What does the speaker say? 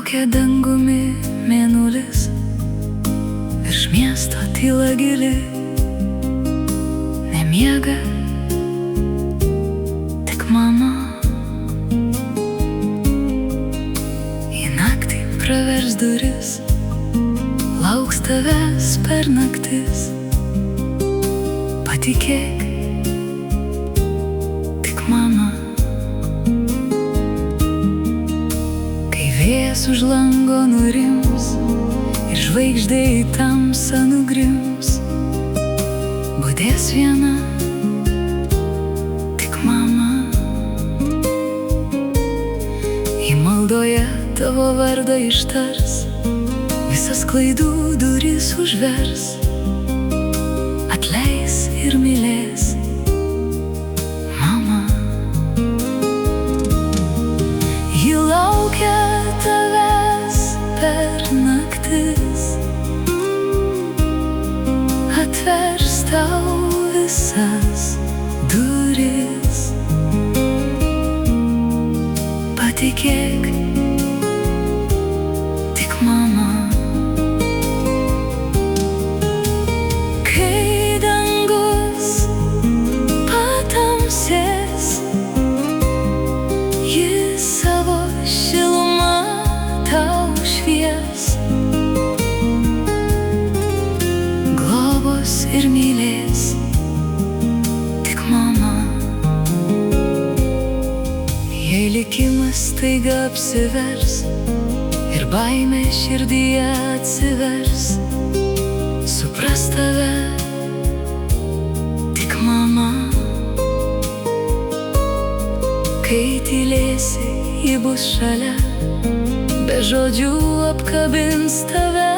Laukia dangumi mėnulis, virš miesto tyla gili, nemiega tik mama. Į naktį pravers duris, lauks tavęs per naktis. Patikėk, tik mama. Kai vėjas už lango nurims ir žvaigždė į tamsą nugrims, budės viena tik mama. Į maldoje tavo vardą ištars, visas klaidų duris užvers, atleis ir mylės mama. Ji laukia tavęs per naktis, atvers tau visas duris. Patikėk, tik mama. Kai dangus patamsės, ji savo šilumą tau švies, globos ir mylės tik mama. Jei likimas staiga apsivers ir baimė širdyje atsivers, supras tave tik mama. Kai tylėsi, ji bus šalia, be žodžių apkabins tave.